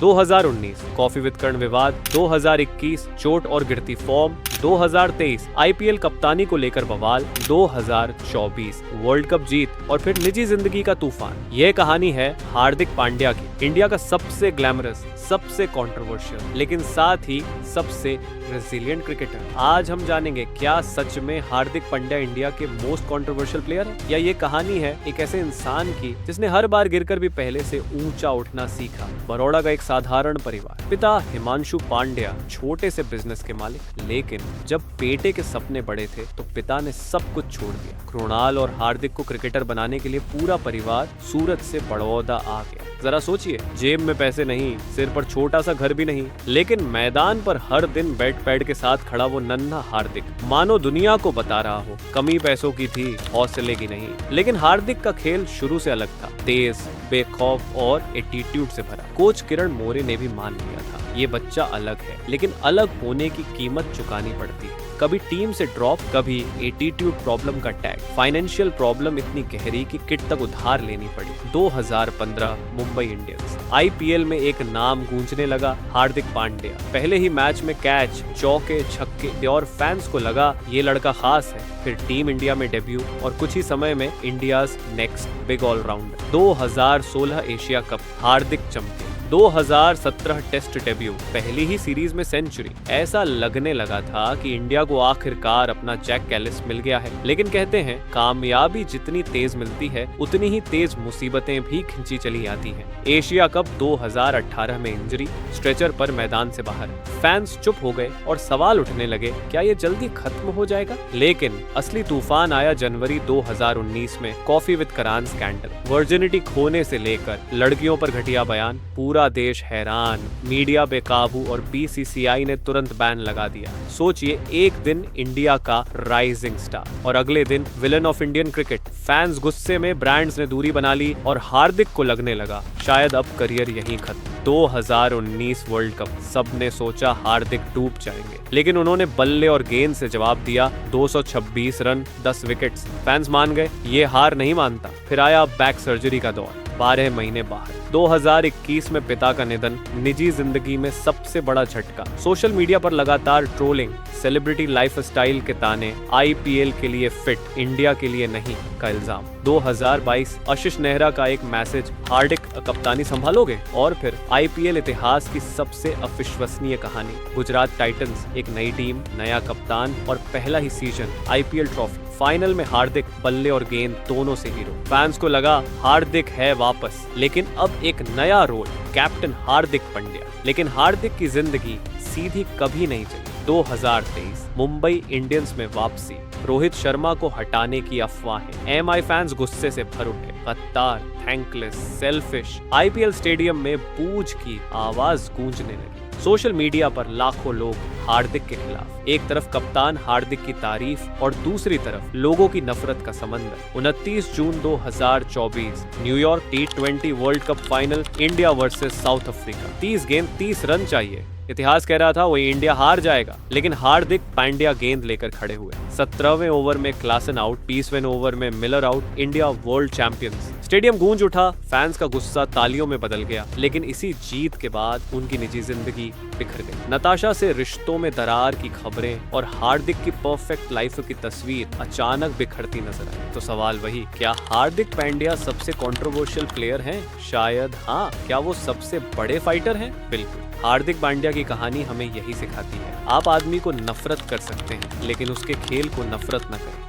2019 coffee with कर्ण विवाद, 2021 चोट और गिरती फॉर्म, 2023 आईपीएल कप्तानी को लेकर बवाल, 2024 वर्ल्ड कप जीत और फिर निजी जिंदगी का तूफान। यह कहानी है हार्दिक पांड्या की, इंडिया का सबसे ग्लैमरस, सबसे कंट्रोवर्शियल लेकिन साथ ही सबसे रेजिलिएंट क्रिकेटर। आज हम जानेंगे क्या सच में हार्दिक पांड्या इंडिया के मोस्ट कंट्रोवर्शियल प्लेयर है, या ये कहानी है एक ऐसे इंसान की जिसने हर बार गिरकर भी पहले से ऊंचा उठना सीखा। बड़ौदा का एक साधारण परिवार, पिता हिमांशु पांड्या छोटे से बिजनेस के मालिक, लेकिन जब बेटे के सपने बड़े थे तो पिता ने सब कुछ छोड़ दिया। कृणाल और हार्दिक को क्रिकेटर बनाने के लिए पूरा परिवार सूरत से बड़ौदा आ गया। जरा सोचिए, जेब में पैसे नहीं, सिर पर छोटा सा घर भी नहीं, लेकिन मैदान पर हर दिन बैट पैड के साथ खड़ा वो नन्हा हार्दिक मानो दुनिया को बता रहा हो कमी पैसों की थी, हौसले की नहीं। लेकिन हार्दिक का खेल शुरू से अलग था, तेज, बेखौफ और एटीट्यूड से भरा। कोच किरण मोरे ने भी मान लिया था ये बच्चा अलग है, लेकिन अलग होने की कीमत चुकानी पड़ती है। कभी टीम से ड्रॉप, कभी एटीट्यूड प्रॉब्लम का टैग, फाइनेंशियल प्रॉब्लम इतनी गहरी कि किट तक उधार लेनी पड़ी। 2015 मुंबई इंडियंस आईपीएल में एक नाम गूंजने लगा, हार्दिक पांड्या। पहले ही मैच में कैच, चौके, छक्के और फैंस को लगा ये लड़का खास है। फिर टीम इंडिया में डेब्यू और कुछ ही समय में India's next big allrounder. 2016 Asia cup Hardik चमके, 2017 टेस्ट डेब्यू, पहली ही सीरीज में सेंचुरी। ऐसा लगने लगा था कि इंडिया को आखिरकार अपना जैक कैलिस मिल गया है। लेकिन कहते हैं कामयाबी जितनी तेज मिलती है उतनी ही तेज मुसीबतें भी खिंची चली आती हैं। एशिया कप 2018 में इंजरी, स्ट्रेचर पर मैदान से बाहर। फैंस चुप हो गए और सवाल उठने लगे, क्या ये जल्दी खत्म हो जाएगा? लेकिन असली तूफान आया जनवरी 2019 में, coffee with Karan scandal. Virginity खोने से लेकर लड़कियों पर घटिया बयान, पूरा देश हैरान, मीडिया बेकाबू और बीसीसीआई ने तुरंत बैन लगा दिया। सोचिए, एक दिन इंडिया का राइजिंग स्टार और अगले दिन villain of Indian cricket. Fans गुस्से में, ब्रांड्स ने दूरी बना ली और हार्दिक को लगने लगा शायद अब करियर यहीं खत्म। 2019 वर्ल्ड कप, सबने सोचा हार्दिक डूब जाएंगे, लेकिन उन्होंने बल्ले और गेंद से जवाब दिया। 226 रन, 10 विकेट्स। फैंस मान गए, ये हार नहीं मानता। फिर आया बैक सर्जरी का दौर, 12 महीने बाहर। 2021 में पिता का निधन, निजी जिंदगी में सबसे बड़ा झटका। सोशल मीडिया पर लगातार ट्रोलिंग, सेलिब्रिटी लाइफस्टाइल के ताने, आईपीएल के लिए फिट, इंडिया के लिए नहीं का इल्जाम। 2022 आशीष नेहरा का एक मैसेज, हार्दिक कप्तानी संभालोगे? और फिर आईपीएल इतिहास की सबसे अविश्वसनीय कहानी, गुजरात टाइटंस, एक नई टीम, नया कप्तान और पहला ही सीजन, आईपीएल ट्रॉफी। फाइनल में हार्दिक बल्ले और गेंद दोनों से हीरो। फैंस को लगा हार्दिक है वापस, लेकिन अब एक नया रोल, कैप्टन हार्दिक पांड्या। लेकिन हार्दिक की जिंदगी सीधी कभी नहीं चली। 2023 मुंबई इंडियंस में वापसी, रोहित शर्मा को हटाने की अफवाहें, एमआई फैंस गुस्से से भर उठे। गद्दार, थैंकलेस, सेल्फिश। आईपीएल स्टेडियम में बूझ की आवाज गूंजने लगी। सोशल मीडिया पर लाखों लोग हार्दिक के खिलाफ, एक तरफ कप्तान हार्दिक की तारीफ और दूसरी तरफ लोगों की नफरत का समंदर। 29 जून 2024 New York T20 world cup final, India versus south Africa. 30 गेंद 30 रन चाहिए। इतिहास कह रहा था वही इंडिया हार जाएगा, लेकिन हार्दिक पांड्या गेंद लेकर खड़े हुए। 17वें ओवर में क्लासन आउट, 20वें ओवर में Miller out, India world champions. Stadium गूंज उठा, फैंस का गुस्सा तालियों में बदल गया। लेकिन इसी जीत के बाद उनकी निजी जिंदगी बिखर गई। नताशा से रिश्तों में दरार की खबरें और हार्दिक की परफेक्ट लाइफ की तस्वीर अचानक बिखरती नजर आई। तो सवाल वही, क्या हार्दिक पांड्या सबसे कंट्रोवर्शियल प्लेयर हैं? शायद हाँ। क्या वो सबसे बड़े फाइटर हैं? बिल्कुल। हार्दिक पांड्या की कहानी हमें यही सिखाती है, आप आदमी को नफरत कर सकते हैं, लेकिन उसके खेल को नफरत न करें।